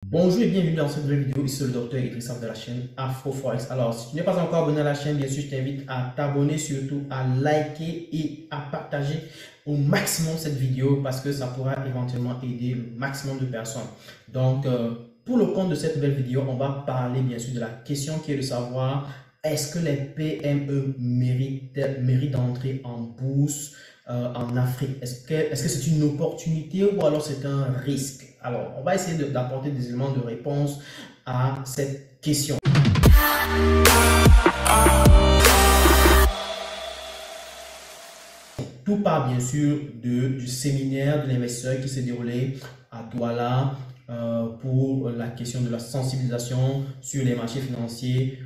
Bonjour et bienvenue dans cette nouvelle vidéo. Ici le docteur Idrissa de la chaîne AfroForex. Alors, si tu n'es pas encore abonné à la chaîne, bien sûr, je t'invite à t'abonner, surtout à liker et à partager au maximum cette vidéo parce que ça pourra éventuellement aider le maximum de personnes. Donc, pour le compte de cette nouvelle vidéo, on va parler bien sûr de la question qui est de savoir est-ce que les PME méritent d'entrer en bourse en Afrique? Est-ce que c'est une opportunité ou alors c'est un risque? Alors, on va essayer d'apporter des éléments de réponse à cette question. Tout part bien sûr du séminaire de l'investisseur qui s'est déroulé à Douala pour la question de la sensibilisation sur les marchés financiers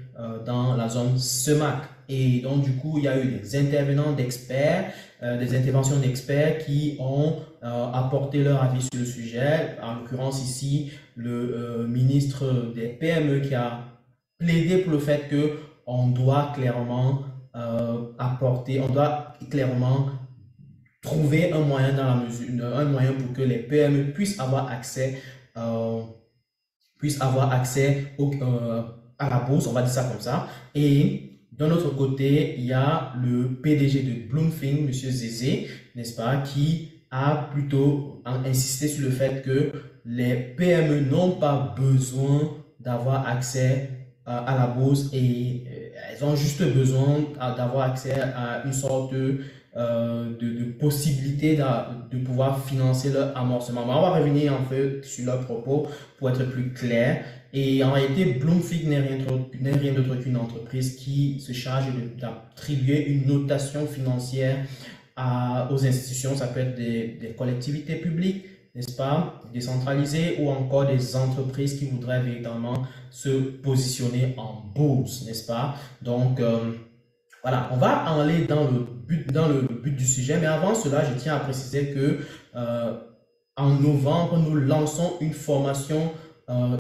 dans la zone CEMAC. Et donc, du coup, il y a eu des intervenants d'experts, des interventions d'experts qui ont apporté leur avis sur le sujet. En l'occurrence, ici, le ministre des PME qui a plaidé pour le fait qu'on doit clairement on doit clairement trouver un moyen dans la mesure, un moyen pour que les PME puissent avoir accès à la bourse, on va dire ça comme ça. Et d'un autre côté, il y a le PDG de Bloomfin, Monsieur Zézé, n'est-ce pas, qui a plutôt insisté sur le fait que les PME n'ont pas besoin d'avoir accès à la bourse et elles ont juste besoin d'avoir accès à une sorte de possibilité de pouvoir financer leur amorcement. On va revenir en fait sur leurs propos pour être plus clair. Et en réalité, Bloomfig n'est rien d'autre qu'une entreprise qui se charge d'attribuer une notation financière aux institutions. Ça peut être des collectivités publiques, n'est-ce pas, décentralisées, ou encore des entreprises qui voudraient véritablement se positionner en bourse, n'est-ce pas? Donc, voilà, on va aller dans le but du sujet, mais avant cela, je tiens à préciser que en novembre, nous lançons une formation euh,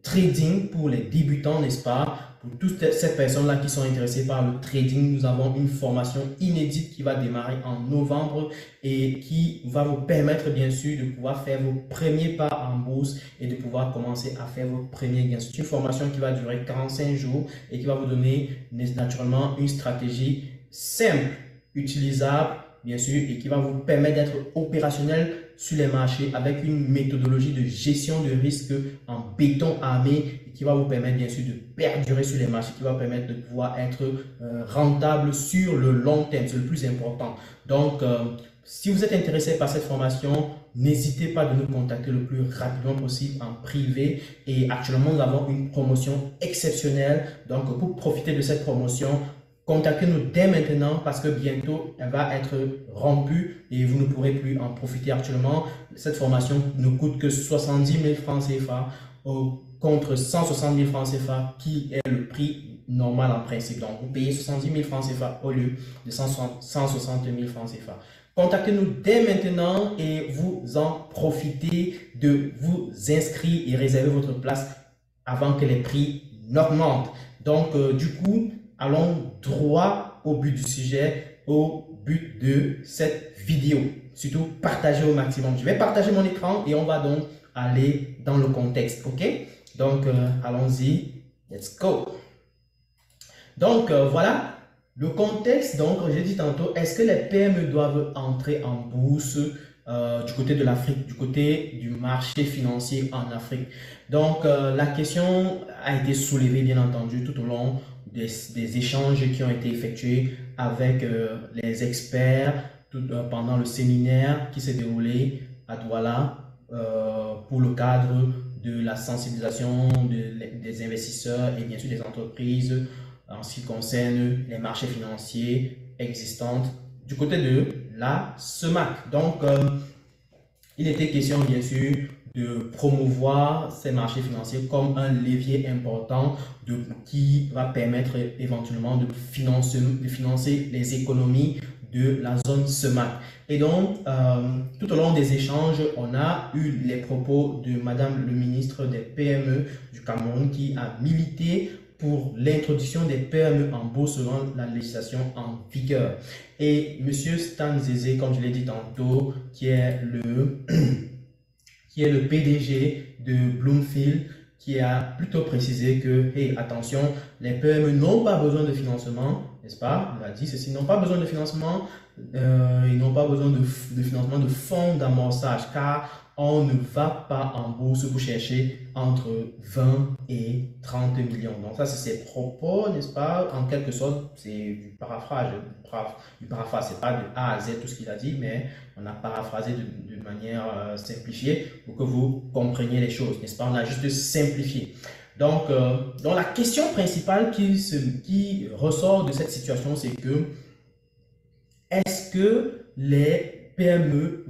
trading pour les débutants, n'est-ce pas? Pour toutes ces personnes-là qui sont intéressées par le trading, nous avons une formation inédite qui va démarrer en novembre et qui va vous permettre bien sûr de pouvoir faire vos premiers pas en bourse et de pouvoir commencer à faire vos premiers gains. C'est une formation qui va durer 45 jours et qui va vous donner naturellement une stratégie simple, utilisable, bien sûr, et qui va vous permettre d'être opérationnel sur les marchés avec une méthodologie de gestion de risque en béton armé et qui va vous permettre bien sûr de perdurer sur les marchés, qui va vous permettre de pouvoir être rentable sur le long terme. C'est le plus important. Donc, si vous êtes intéressé par cette formation, n'hésitez pas de nous contacter le plus rapidement possible en privé. Et actuellement, nous avons une promotion exceptionnelle. Donc, pour profiter de cette promotion, contactez-nous dès maintenant parce que bientôt, elle va être rompue et vous ne pourrez plus en profiter actuellement. Cette formation ne coûte que 70 000 francs CFA contre 160 000 francs CFA qui est le prix normal en principe. Donc, vous payez 70 000 francs CFA au lieu de 160 000 francs CFA. Contactez-nous dès maintenant et vous en profitez de vous inscrire et réserver votre place avant que les prix n'augmentent. Donc, du coup, allons droit au but du sujet, au but de cette vidéo. Surtout, partagez au maximum. Je vais partager mon écran et on va donc aller dans le contexte. OK? Donc, allons-y. Let's go. Donc, voilà. Le contexte, donc, j'ai dit tantôt, est-ce que les PME doivent entrer en bourse du côté de l'Afrique, du côté du marché financier en Afrique? Donc, la question a été soulevée, bien entendu, tout au long des échanges qui ont été effectués avec les experts pendant le séminaire qui s'est déroulé à Douala pour le cadre de la sensibilisation des investisseurs et bien sûr des entreprises en ce qui concerne les marchés financiers existants du côté de la CEMAC. Donc, il était question bien sûr de promouvoir ces marchés financiers comme un levier important qui va permettre éventuellement de financer les économies de la zone CEMAC. Et donc, tout au long des échanges, on a eu les propos de Madame le ministre des PME du Cameroun qui a milité pour l'introduction des PME en bourse selon la législation en vigueur. Et M. Stan Zézé, comme je l'ai dit tantôt, qui est qui est le PDG de Bloomfield, qui a plutôt précisé que, hey, attention, les PME n'ont pas besoin de financement, n'est-ce pas? Il a dit ceci, ils n'ont pas besoin de financement, ils n'ont pas besoin de financement de fonds d'amorçage, car on ne va pas en bourse pour chercher entre 20 et 30 millions. Donc ça, c'est ses propos, n'est-ce pas? En quelque sorte, c'est du paraphrase, c'est pas de A à Z tout ce qu'il a dit, mais on a paraphrasé de manière simplifiée pour que vous compreniez les choses, n'est-ce pas? On a juste simplifié. Donc la question principale qui ressort de cette situation, c'est que est-ce que les PME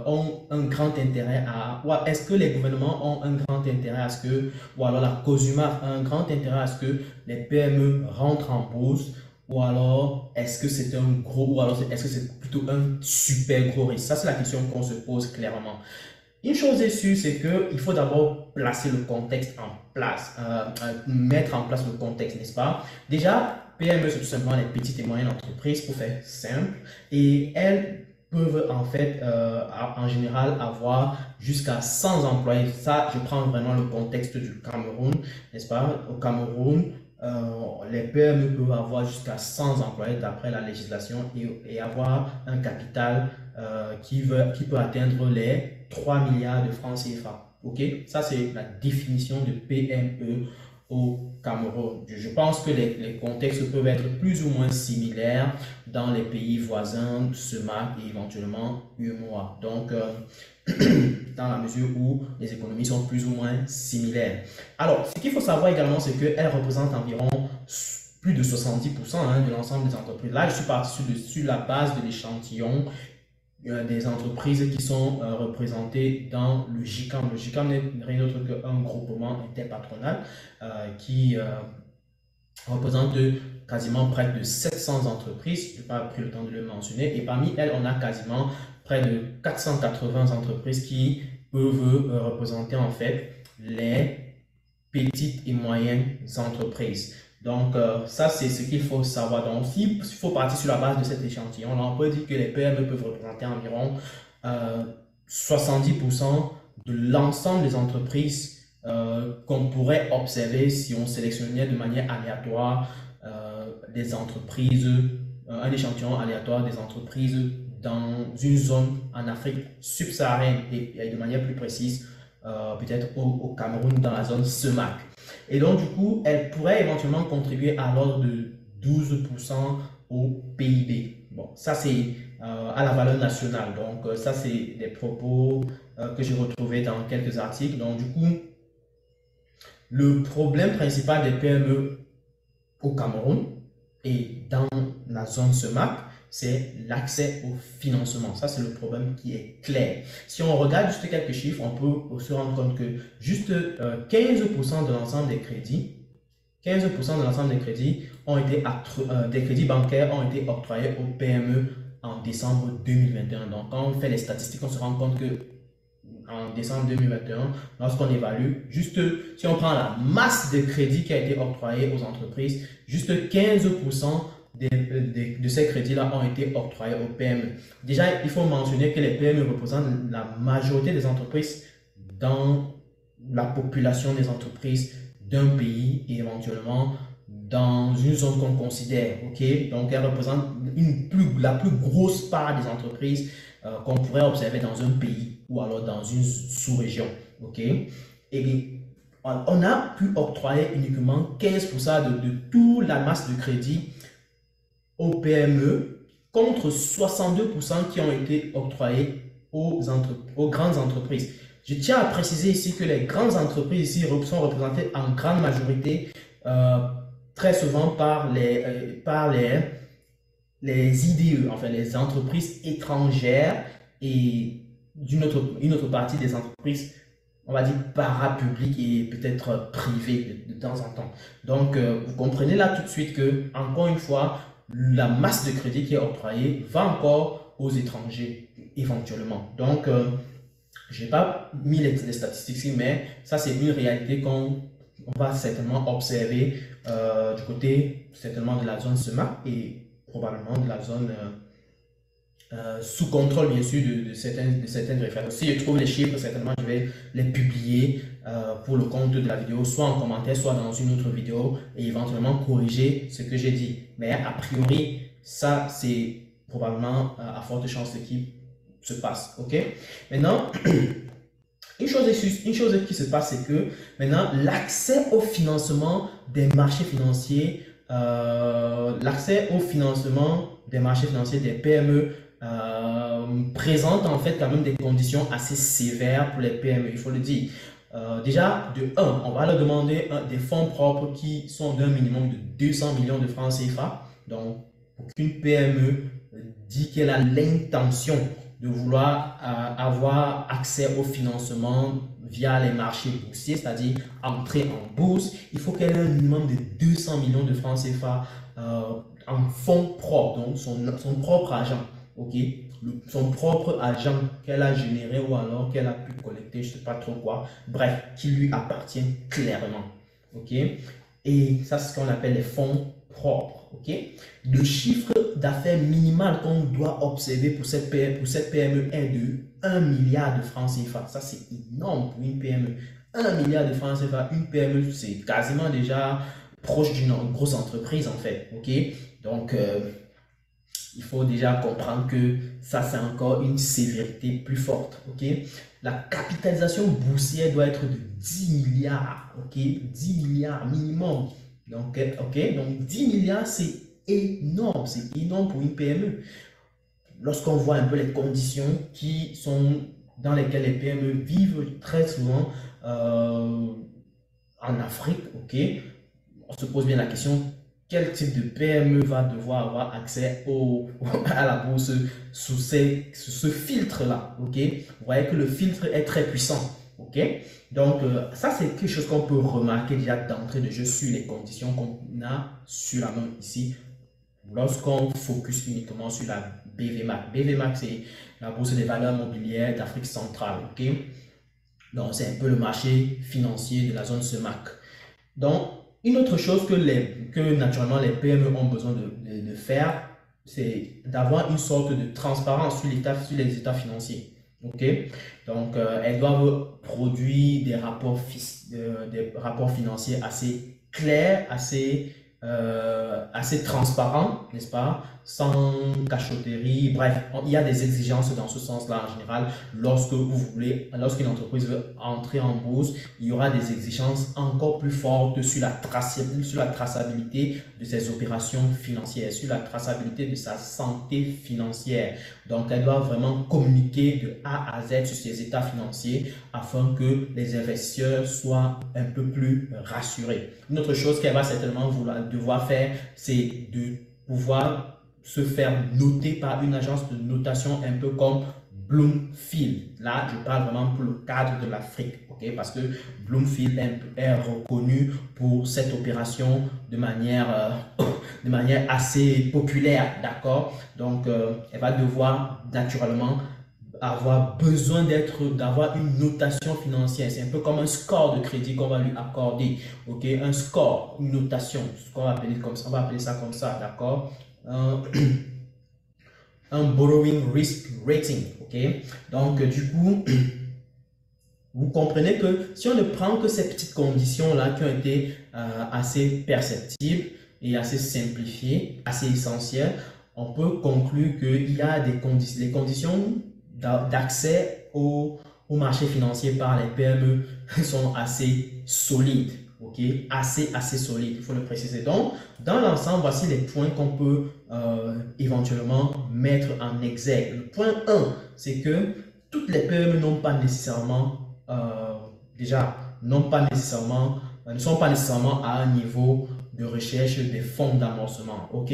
ont un grand intérêt ou est-ce que les gouvernements ont un grand intérêt à ce que, ou alors la COSUMA a un grand intérêt à ce que les PME rentrent en bourse, ou alors est-ce que c'est un gros, ou alors est-ce que c'est plutôt un super gros risque? Ça, c'est la question qu'on se pose clairement. Une chose est sûre, c'est qu'il faut d'abord placer le contexte en place, mettre en place le contexte, n'est-ce pas? Déjà, PME, c'est tout simplement les petites et moyennes entreprises, pour faire simple, et elles peuvent en fait, en général, avoir jusqu'à 100 employés. Ça, je prends vraiment le contexte du Cameroun, n'est-ce pas? Au Cameroun, les PME peuvent avoir jusqu'à 100 employés d'après la législation et avoir un capital qui peut atteindre les 3 milliards de francs CFA. Ok, ça c'est la définition de PME au Cameroun. Je pense que les contextes peuvent être plus ou moins similaires dans les pays voisins, SEMAC et éventuellement UEMOA. Donc, dans la mesure où les économies sont plus ou moins similaires. Alors, ce qu'il faut savoir également, c'est qu'elles représentent environ plus de 70% de l'ensemble des entreprises. Là, je suis parti sur la base de l'échantillon des entreprises qui sont représentées dans le GICAM. Le GICAM n'est rien d'autre qu'un groupement interpatronal qui représente quasiment près de 700 entreprises. Je n'ai pas pris le temps de le mentionner. Et parmi elles, on a quasiment près de 480 entreprises qui peuvent représenter en fait les petites et moyennes entreprises. Donc, ça, c'est ce qu'il faut savoir. Donc, s'il faut partir sur la base de cet échantillon, là, on peut dire que les PME peuvent représenter environ 70% de l'ensemble des entreprises qu'on pourrait observer si on sélectionnait de manière aléatoire des entreprises, un échantillon aléatoire des entreprises dans une zone en Afrique subsaharienne et de manière plus précise, peut-être au Cameroun dans la zone SEMAC. Et donc, du coup, elle pourrait éventuellement contribuer à l'ordre de 12% au PIB. Bon, ça, c'est à la valeur nationale. Donc, ça, c'est des propos que j'ai retrouvés dans quelques articles. Donc, du coup, le problème principal des PME au Cameroun et dans la zone SEMAC, c'est l'accès au financement. Ça, c'est le problème qui est clair. Si on regarde juste quelques chiffres, on peut se rendre compte que juste 15% de l'ensemble des crédits, 15% de l'ensemble des crédits des crédits bancaires ont été octroyés aux PME en décembre 2021. Donc, quand on fait les statistiques, on se rend compte que en décembre 2021, lorsqu'on évalue, juste si on prend la masse de crédits qui a été octroyée aux entreprises, juste 15% de ces crédits-là ont été octroyés aux PME. Déjà, il faut mentionner que les PME représentent la majorité des entreprises dans la population des entreprises d'un pays et éventuellement dans une zone qu'on considère. Ok, donc elles représentent la plus grosse part des entreprises qu'on pourrait observer dans un pays ou alors dans une sous-région. Ok, et on a pu octroyer uniquement 15% de toute la masse de crédit aux PME contre 62% qui ont été octroyés aux grandes entreprises. Je tiens à préciser ici que les grandes entreprises ici sont représentées en grande majorité très souvent par les IDE, enfin les entreprises étrangères et une autre partie des entreprises, on va dire, parapubliques et peut-être privées de temps en temps. Donc, vous comprenez là tout de suite que, encore une fois, la masse de crédit qui est octroyée va encore aux étrangers éventuellement. Donc, je n'ai pas mis les statistiques ici, mais ça, c'est une réalité qu'on va certainement observer du côté certainement de la zone SEMAC et probablement de la zone sous contrôle bien sûr de certaines références. Si je trouve les chiffres, certainement je vais les publier pour le compte de la vidéo, soit en commentaire, soit dans une autre vidéo et éventuellement corriger ce que j'ai dit. Mais a priori, ça c'est probablement à forte chance ce qui se passe. Ok. Maintenant, une chose qui se passe, c'est que maintenant l'accès au financement des marchés financiers, des PME présente en fait quand même des conditions assez sévères pour les PME, il faut le dire. Déjà, de 1, on va leur demander des fonds propres qui sont d'un minimum de 200 millions de francs CFA. Donc, aucune PME dit qu'elle a l'intention de vouloir avoir accès au financement via les marchés boursiers, c'est-à-dire entrer en bourse. Il faut qu'elle ait un minimum de 200 millions de francs CFA en fonds propres, donc son propre argent. Ok, son propre argent qu'elle a généré ou alors qu'elle a pu collecter, je ne sais pas trop quoi, bref, qui lui appartient clairement. Ok, et ça c'est ce qu'on appelle les fonds propres. Ok, le chiffre d'affaires minimal qu'on doit observer pour cette PME est de 1 milliard de francs CFA. Ça c'est énorme pour une PME. 1 milliard de francs CFA, une PME, c'est quasiment déjà proche d'une grosse entreprise en fait. Ok, donc il faut déjà comprendre que ça, c'est encore une sévérité plus forte. Ok, la capitalisation boursière doit être de 10 milliards. Ok, 10 milliards minimum. Donc, donc 10 milliards, c'est énorme. C'est énorme pour une PME. Lorsqu'on voit un peu les conditions dans lesquelles les PME vivent très souvent en Afrique, ok, on se pose bien la question. Quel type de PME va devoir avoir accès à la bourse sous ce filtre-là? Ok, vous voyez que le filtre est très puissant. Ok, donc ça c'est quelque chose qu'on peut remarquer déjà d'entrée de jeu sur les conditions qu'on a sur la main ici. Lorsqu'on focus uniquement sur la BVMAC. BVMAC, c'est la bourse des valeurs mobilières d'Afrique centrale. Ok, donc c'est un peu le marché financier de la zone CEMAC. Donc, une autre chose que naturellement les PME ont besoin de faire, c'est d'avoir une sorte de transparence sur les états financiers. Ok, donc elles doivent produire des rapports financiers assez clairs, assez transparents, n'est-ce pas, sans cachotterie. Bref, il y a des exigences dans ce sens-là en général. Lorsqu'une entreprise veut entrer en bourse, il y aura des exigences encore plus fortes sur la traçabilité de ses opérations financières, sur la traçabilité de sa santé financière. Donc, elle doit vraiment communiquer de A à Z sur ses états financiers afin que les investisseurs soient un peu plus rassurés. Une autre chose qu'elle va certainement devoir faire, c'est de pouvoir se faire noter par une agence de notation un peu comme Bloomfield. Là, je parle vraiment pour le cadre de l'Afrique, ok? Parce que Bloomfield est reconnu pour cette opération de manière assez populaire, d'accord? Donc, elle va devoir naturellement avoir besoin d'avoir une notation financière. C'est un peu comme un score de crédit qu'on va lui accorder, ok? Un score, une notation, ce qu'on va appeler comme ça, on va appeler ça comme ça, d'accord? Un borrowing risk rating, ok? Donc, du coup, vous comprenez que si on ne prend que ces petites conditions-là qui ont été assez perceptibles et assez simplifiées, assez essentielles, on peut conclure qu'il y a les conditions d'accès au marché financier par les PME sont assez solides. Ok, assez solide, il faut le préciser. Donc, dans l'ensemble, voici les points qu'on peut éventuellement mettre en exergue. Le point 1, c'est que toutes les PME n'ont pas nécessairement, ne sont pas nécessairement à un niveau de recherche des fonds d'amorcissement. Ok,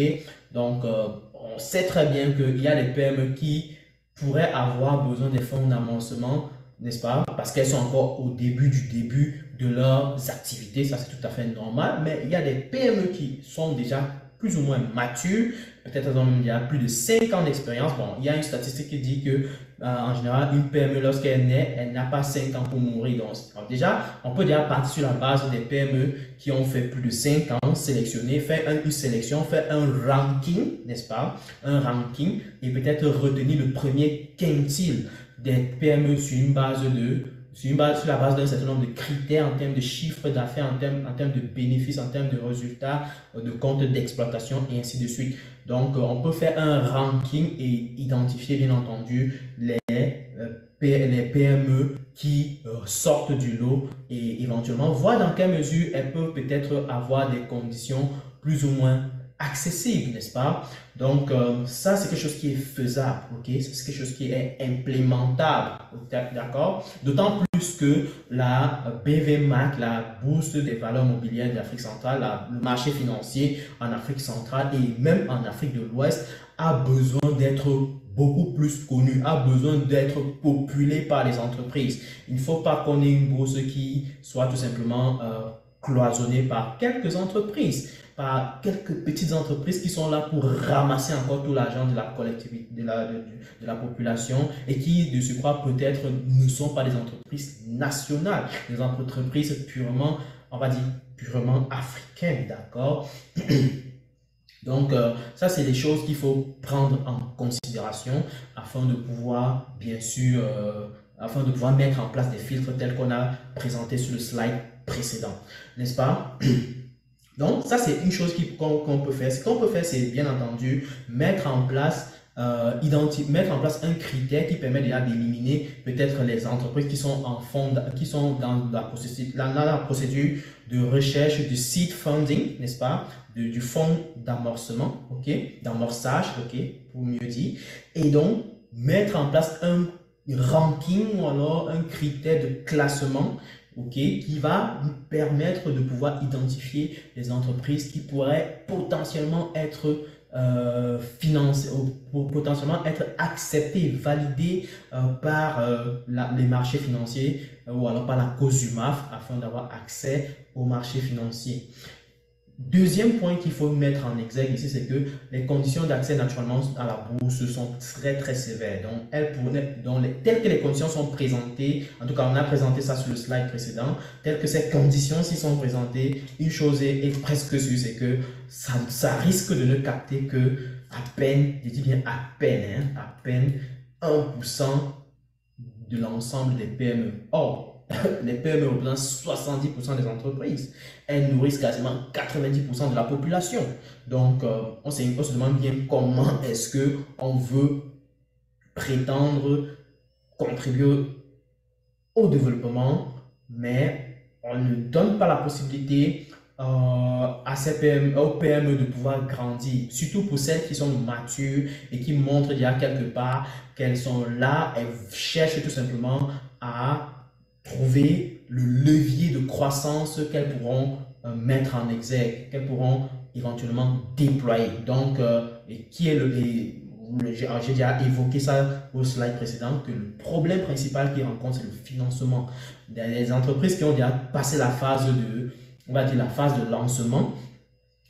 donc on sait très bien qu'il y a des PME qui pourraient avoir besoin des fonds d'amortissement, n'est-ce pas? Parce qu'elles sont encore au début de leurs activités, ça c'est tout à fait normal, mais il y a des PME qui sont déjà plus ou moins matures, peut-être elles ont déjà plus de 5 ans d'expérience. Bon, il y a une statistique qui dit que en général, une PME, lorsqu'elle naît, elle n'a pas 5 ans pour mourir. Donc, alors déjà, on peut déjà partir sur la base des PME qui ont fait plus de 5 ans, sélectionner, faire une sélection, faire un ranking, n'est-ce pas? Un ranking et peut-être retenir le premier quintile des PME sur la base d'un certain nombre de critères en termes de chiffre d'affaires, en termes de bénéfices, en termes de résultats, de comptes d'exploitation et ainsi de suite. Donc, on peut faire un ranking et identifier, bien entendu, les PME qui sortent du lot et éventuellement voir dans quelle mesure elles peuvent peut-être avoir des conditions plus ou moins accessibles, n'est-ce pas? Donc, ça, c'est quelque chose qui est faisable, ok? C'est quelque chose qui est implémentable, d'accord? D'autant plus que la BVMAC, la Bourse des valeurs mobilières d'Afrique centrale, le marché financier en Afrique centrale et même en Afrique de l'Ouest a besoin d'être beaucoup plus connu, a besoin d'être populé par les entreprises. Il ne faut pas qu'on ait une bourse qui soit tout simplement cloisonnée par quelques entreprises, par quelques petites entreprises qui sont là pour ramasser encore tout l'argent de la collectivité, de la population et qui, de surcroît, peut-être ne sont pas des entreprises nationales, des entreprises purement, on va dire, purement africaines, d'accord? Donc, ça, c'est des choses qu'il faut prendre en considération afin de pouvoir, bien sûr, afin de pouvoir mettre en place des filtres tels qu'on a présenté sur le slide précédent, n'est-ce pas? Donc, ça, c'est une chose qu'on peut faire. Ce qu'on peut faire, c'est bien entendu mettre en place un critère qui permet déjà d'éliminer peut-être les entreprises qui sont qui sont dans la procédure de recherche du seed funding, n'est-ce pas? Du fonds d'amorcement, ok? D'amorçage, ok? Pour mieux dire. Et donc, mettre en place un ranking ou alors un critère de classement, ok, qui va nous permettre de pouvoir identifier les entreprises qui pourraient potentiellement être financées, ou potentiellement être acceptées, validées par les marchés financiers ou alors par la COSUMAF afin d'avoir accès au marché financier. Deuxième point qu'il faut mettre en exergue ici, c'est que les conditions d'accès naturellement à la bourse sont très sévères. Donc, telles que les conditions sont présentées, en tout cas on a présenté ça sur le slide précédent, telles que ces conditions s'y sont présentées, une chose est presque sûre, c'est que ça risque de ne capter que à peine, je dis bien à peine 1% de l'ensemble des PME. Or, les PME représentent 70% des entreprises. Elles nourrissent quasiment 90% de la population. Donc, on se demande bien comment est-ce qu'on veut prétendre contribuer au développement, mais on ne donne pas la possibilité à ces PME, aux PME de pouvoir grandir, surtout pour celles qui sont matures et qui montrent déjà quelque part qu'elles sont là, elles cherchent tout simplement à trouver le levier de croissance qu'elles pourront mettre en exergue, qu'elles pourront éventuellement déployer. Donc, j'ai déjà évoqué ça au slide précédent, que le problème principal qu'ils rencontrent, c'est le financement. Des entreprises qui ont déjà passé la phase de, on va dire la phase de lancement,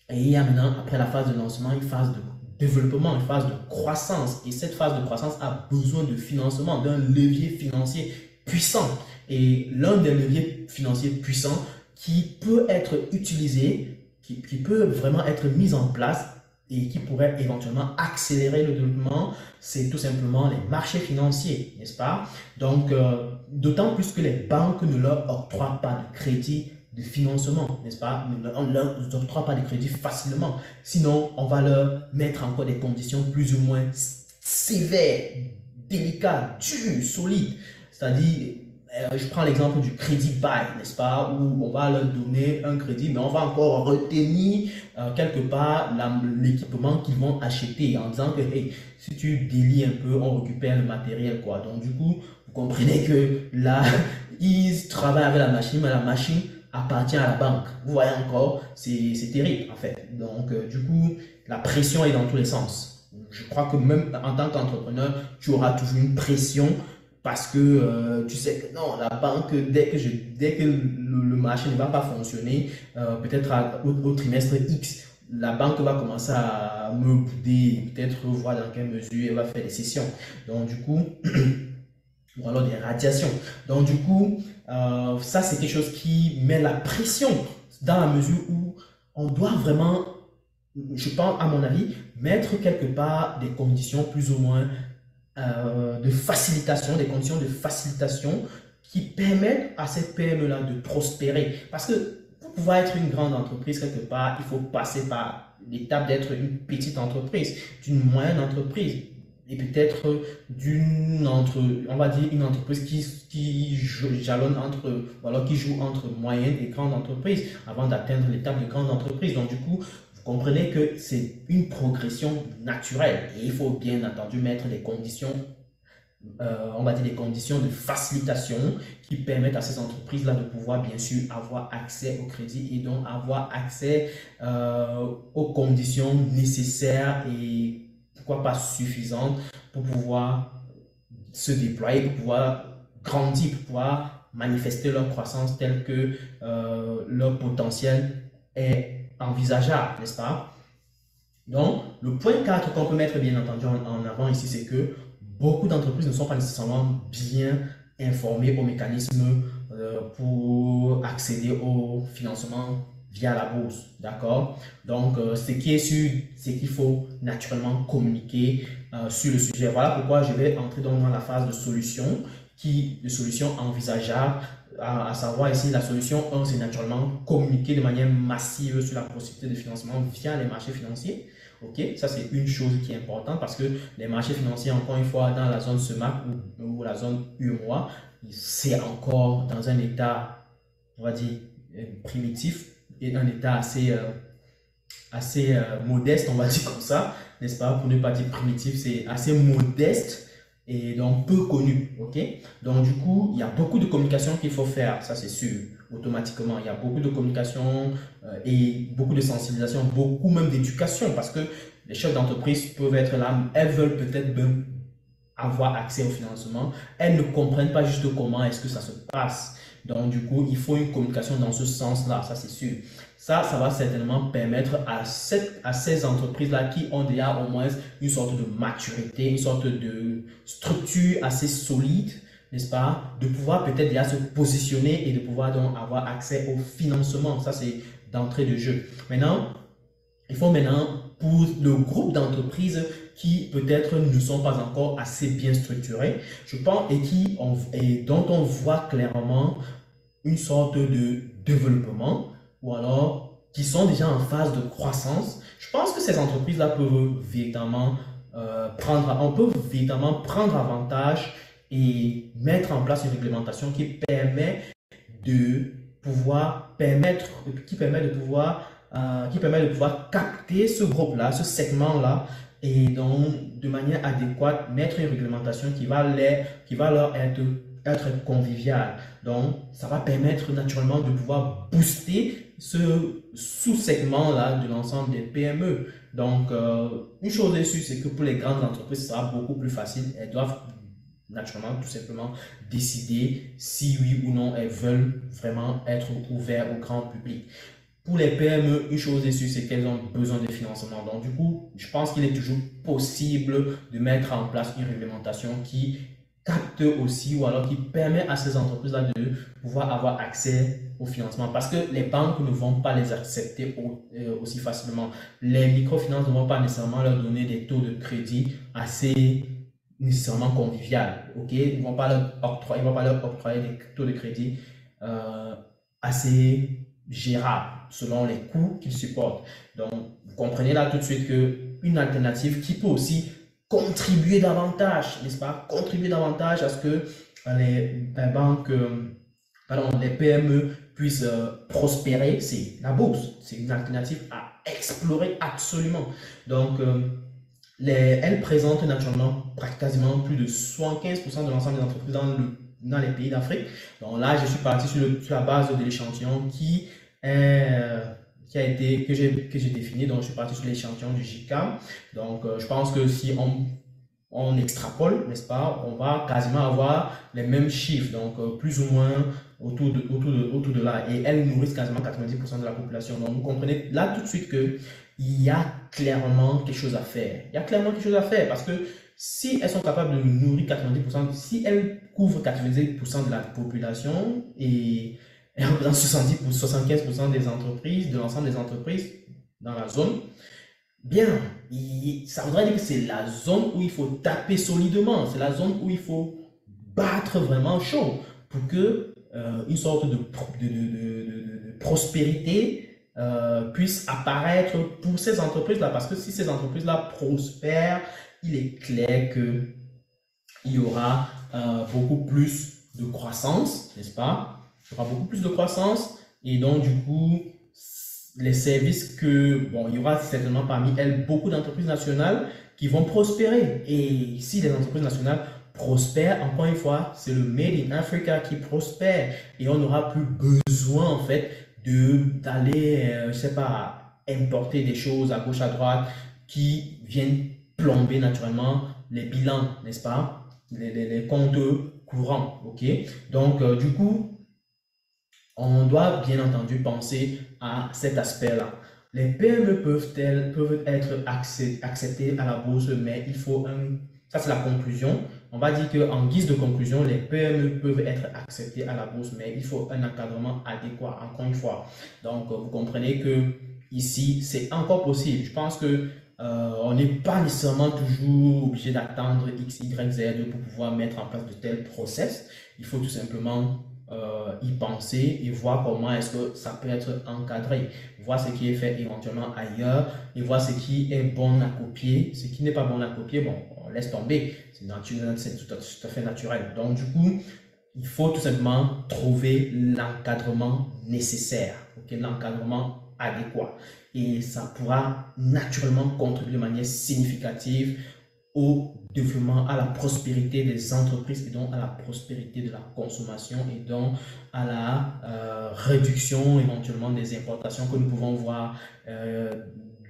et il y a maintenant, après la phase de lancement, une phase de développement, une phase de croissance. Et cette phase de croissance a besoin de financement, d'un levier financier puissant. Et l'un des leviers financiers puissants qui peut être utilisé, qui peut vraiment être mis en place et qui pourrait éventuellement accélérer le développement, c'est tout simplement les marchés financiers, n'est-ce pas? Donc, d'autant plus que les banques ne leur octroient pas de crédit de financement, n'est-ce pas? On ne leur octroie pas de crédit facilement. Sinon, on va leur mettre encore des conditions plus ou moins sévères, délicates, dures, solides. C'est-à-dire, je prends l'exemple du crédit bail, n'est-ce pas, où on va leur donner un crédit, mais on va encore retenir quelque part l'équipement qu'ils vont acheter en disant que hey, si tu délies un peu, on récupère le matériel, quoi. Donc, du coup, vous comprenez que là, ils travaillent avec la machine, mais la machine appartient à la banque. Vous voyez encore, c'est terrible en fait. Donc, du coup, la pression est dans tous les sens. Je crois que même en tant qu'entrepreneur, tu auras toujours une pression. Parce que tu sais que non, la banque, dès que le marché ne va pas fonctionner, peut-être au trimestre X, la banque va commencer à me bouder, peut-être voir dans quelle mesure elle va faire des sessions. Donc, du coup, ou alors des radiations. Donc, du coup, ça, c'est quelque chose qui met la pression dans la mesure où on doit vraiment, je pense, à mon avis, mettre quelque part des conditions plus ou moins de facilitation, des conditions de facilitation qui permettent à cette PME-là de prospérer. Parce que pour pouvoir être une grande entreprise, quelque part, il faut passer par l'étape d'être une petite entreprise, d'une moyenne entreprise, et peut-être on va dire une entreprise qui jalonne entre, ou alors qui joue entre moyenne et grande entreprise avant d'atteindre l'étape de grande entreprise. Donc, du coup, vous comprenez que c'est une progression naturelle et il faut bien entendu mettre des conditions, on va dire des conditions de facilitation qui permettent à ces entreprises-là de pouvoir bien sûr avoir accès au crédit et donc avoir accès aux conditions nécessaires et pourquoi pas suffisantes pour pouvoir se déployer, pour pouvoir grandir, pour pouvoir manifester leur croissance telle que leur potentiel est envisageable, n'est-ce pas? Donc, le point 4 qu'on peut mettre bien entendu en avant ici, c'est que beaucoup d'entreprises ne sont pas nécessairement bien informées aux mécanismes pour accéder au financement via la bourse. D'accord? Donc, ce qui est sûr, c'est qu'il faut naturellement communiquer sur le sujet. Voilà pourquoi je vais entrer dans la phase de solution, de solution envisageable, à savoir ici la solution 1, c'est naturellement communiquer de manière massive sur la possibilité de financement via les marchés financiers. Ok, ça c'est une chose qui est importante parce que les marchés financiers, encore une fois, dans la zone SEMAC ou la zone UEMOA, c'est encore dans un état, on va dire, primitif et un état assez modeste, on va dire comme ça, n'est-ce pas? Pour ne pas dire primitif, c'est assez modeste et donc peu connu, ok? Donc du coup, il y a beaucoup de communication qu'il faut faire, ça c'est sûr, automatiquement. Il y a beaucoup de communication et beaucoup de sensibilisation, beaucoup même d'éducation parce que les chefs d'entreprise peuvent être là, elles veulent peut-être même avoir accès au financement, elles ne comprennent pas juste comment est-ce que ça se passe. Donc, du coup, il faut une communication dans ce sens-là, ça c'est sûr. Ça va certainement permettre à ces entreprises-là qui ont déjà au moins une sorte de maturité, une sorte de structure assez solide, n'est-ce pas, de pouvoir peut-être déjà se positionner et de pouvoir donc avoir accès au financement. Ça, c'est d'entrée de jeu. Maintenant, il faut maintenant, pour le groupe d'entreprises qui peut-être ne sont pas encore assez bien structurées, je pense, et dont on voit clairement une sorte de développement ou alors qui sont déjà en phase de croissance, je pense que ces entreprises-là peuvent véritablement on peut véritablement prendre avantage et mettre en place une réglementation qui permet de qui permet de pouvoir capter ce groupe-là, ce segment-là, et donc de manière adéquate mettre une réglementation qui va leur être conviviale. Donc, ça va permettre naturellement de pouvoir booster ce sous-segment-là de l'ensemble des PME. Donc, une chose est sûre, c'est que pour les grandes entreprises, ça sera beaucoup plus facile. Elles doivent naturellement, tout simplement, décider si oui ou non elles veulent vraiment être ouvertes au grand public. Pour les PME, une chose est sûre, c'est qu'elles ont besoin de financement. Donc, du coup, je pense qu'il est toujours possible de mettre en place une réglementation qui capte aussi ou alors qui permet à ces entreprises-là de pouvoir avoir accès au financement parce que les banques ne vont pas les accepter aussi facilement. Les microfinances ne vont pas nécessairement leur donner des taux de crédit assez nécessairement convivial, ok? Ils vont pas leur octroyer des taux de crédit assez gérables selon les coûts qu'ils supportent. Donc, vous comprenez là tout de suite qu'une alternative qui peut aussi contribuer davantage, n'est-ce pas? Contribuer davantage à ce que les banques, les PME puissent prospérer, c'est la bourse. C'est une alternative à explorer absolument. Donc, elles présentent naturellement quasiment plus de 75% de l'ensemble des entreprises dans les pays d'Afrique. Donc là, je suis parti sur la base de l'échantillon que j'ai défini. Donc, je suis parti sur l'échantillon du JICA. Donc, je pense que si on extrapole, n'est-ce pas, on va quasiment avoir les mêmes chiffres. Donc, plus ou moins autour de là. Et elles nourrissent quasiment 90% de la population. Donc, vous comprenez là tout de suite que il y a clairement quelque chose à faire. Il y a clairement quelque chose à faire parce que si elles sont capables de nourrir 90%, si elles couvrent 90% de la population et elles représentent 70 pour 75% des entreprises, de l'ensemble des entreprises dans la zone, bien, ça voudrait dire que c'est la zone où il faut taper solidement, c'est la zone où il faut battre vraiment chaud pour que une sorte de prospérité puisse apparaître pour ces entreprises-là. Parce que si ces entreprises-là prospèrent, il est clair qu'il y aura beaucoup plus de croissance, n'est-ce pas? Il y aura beaucoup plus de croissance et donc du coup, les services bon, il y aura certainement parmi elles beaucoup d'entreprises nationales qui vont prospérer. Et si les entreprises nationales prospèrent, encore une fois, c'est le Made in Africa qui prospère et on n'aura plus besoin en fait d'aller, je sais pas, importer des choses à gauche à droite qui viennent plomber naturellement les bilans, n'est-ce pas? Les comptes courants, ok? Donc, du coup, on doit bien entendu penser à cet aspect-là. Les PME peuvent être acceptées à la bourse, mais il faut ça c'est la conclusion. On va dire qu'en guise de conclusion, les PME peuvent être acceptées à la bourse, mais il faut un encadrement adéquat, encore une fois. Donc, vous comprenez que ici, c'est encore possible. Je pense que on n'est pas nécessairement toujours obligé d'attendre X, Y, Z pour pouvoir mettre en place de tels process. Il faut tout simplement y penser et voir comment est-ce que ça peut être encadré, voir ce qui est fait éventuellement ailleurs et voir ce qui est bon à copier, ce qui n'est pas bon à copier, bon, on laisse tomber, c'est naturel, c'est tout à fait naturel. Donc du coup, il faut tout simplement trouver l'encadrement nécessaire, okay, l'encadrement adéquat et ça pourra naturellement contribuer de manière significative au développement, à la prospérité des entreprises et donc à la prospérité de la consommation et donc à la réduction éventuellement des importations que nous pouvons voir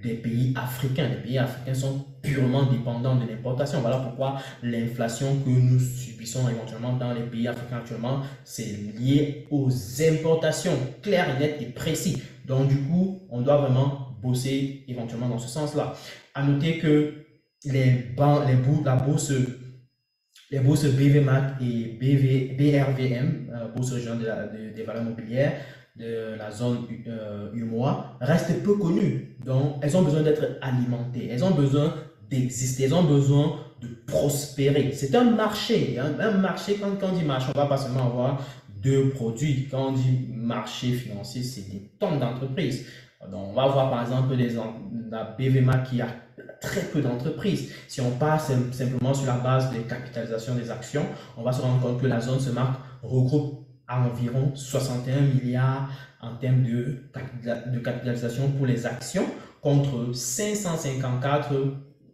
des pays africains. Les pays africains sont purement dépendants de l'importation. Voilà pourquoi l'inflation que nous subissons éventuellement dans les pays africains actuellement, c'est lié aux importations, clair et net et précis. Donc du coup, on doit vraiment bosser éventuellement dans ce sens-là. À noter que la bourse, les bourses BVMAC et BRVM, bourse régionale des valeurs mobilières de la zone UMOA, restent peu connues. Donc, elles ont besoin d'être alimentées, elles ont besoin d'exister, elles ont besoin de prospérer. C'est un marché. Un marché, quand on dit marché, on ne va pas seulement avoir deux produits. Quand on dit marché financier, c'est des tonnes d'entreprises. Donc, on va voir par exemple la BVMA qui a très peu d'entreprises. Si on passe simplement sur la base des capitalisations des actions, on va se rendre compte que la zone se marque regroupe à environ 61 milliards en termes de capitalisation pour les actions contre 554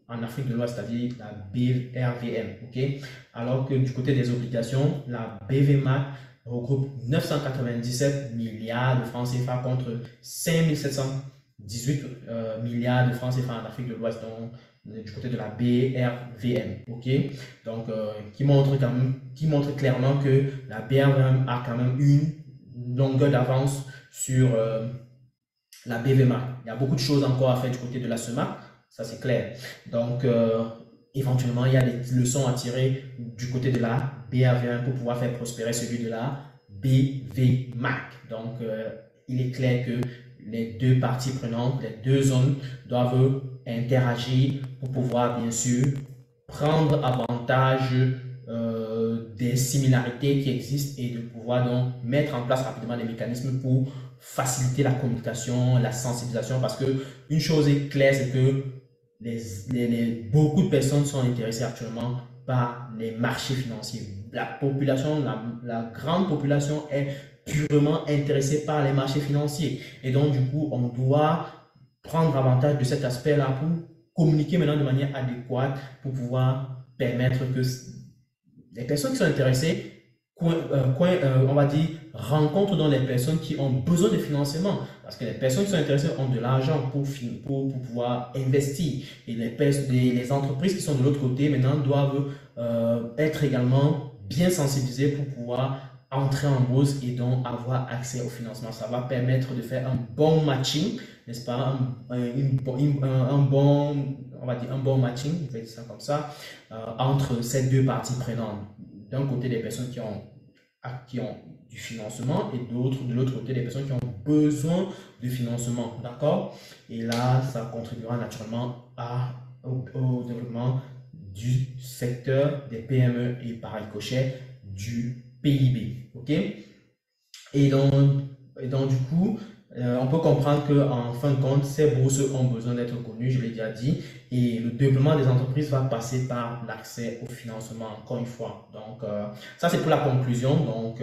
en Afrique de l'Ouest, c'est-à-dire la BRVM. Okay? Alors que du côté des obligations, la BVMA regroupe 997 milliards de francs CFA contre 5718 milliards de francs CFA en Afrique de l'Ouest, du côté de la BRVM. Okay? Donc, qui montre clairement que la BRVM a quand même une longueur d'avance sur la BVMA. Il y a beaucoup de choses encore à faire du côté de la SEMA, ça c'est clair. Donc, éventuellement, il y a des leçons à tirer du côté de la BRVM pour pouvoir faire prospérer celui de la BVMAC. Donc, il est clair que les deux parties prenantes, les deux zones doivent interagir pour pouvoir, bien sûr, prendre avantage des similarités qui existent et de pouvoir donc mettre en place rapidement des mécanismes pour faciliter la communication, la sensibilisation. Parce que une chose est claire, c'est que beaucoup de personnes sont intéressées actuellement par les marchés financiers. La population, la grande population est purement intéressée par les marchés financiers. Et donc, du coup, on doit prendre avantage de cet aspect-là pour communiquer maintenant de manière adéquate pour pouvoir permettre que les personnes qui sont intéressées, on va dire, rencontrent dans les personnes qui ont besoin de financement. Parce que les personnes qui sont intéressées ont de l'argent pour pouvoir investir. Et les entreprises qui sont de l'autre côté maintenant doivent être également bien sensibilisées pour pouvoir entrer en bourse et donc avoir accès au financement. Ça va permettre de faire un bon matching, n'est-ce pas? On va dire un bon matching, je vais dire ça comme ça, entre ces deux parties prenantes. D'un côté, des personnes qui ont du financement et de l'autre côté, des personnes qui ont besoin de financement. D'accord? Et là, ça contribuera naturellement au développement du secteur des PME et par ricochet du PIB. OK? Et donc, du coup, on peut comprendre qu'en fin de compte, ces bourses ont besoin d'être connues, je l'ai déjà dit, et le développement des entreprises va passer par l'accès au financement, encore une fois. Donc, ça, c'est pour la conclusion. Donc,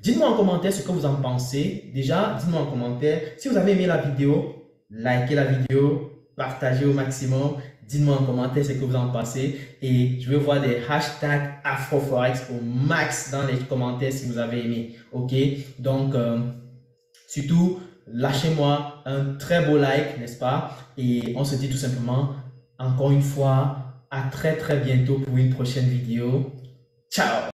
dites-moi en commentaire ce que vous en pensez. Déjà, dites-moi en commentaire si vous avez aimé la vidéo, likez la vidéo, partagez au maximum. Dites-moi en commentaire ce que vous en pensez et je veux voir des hashtags AfroForex au max dans les commentaires si vous avez aimé. Ok, donc surtout lâchez-moi un très beau like, n'est-ce pas? Et on se dit tout simplement encore une fois à très bientôt pour une prochaine vidéo. Ciao!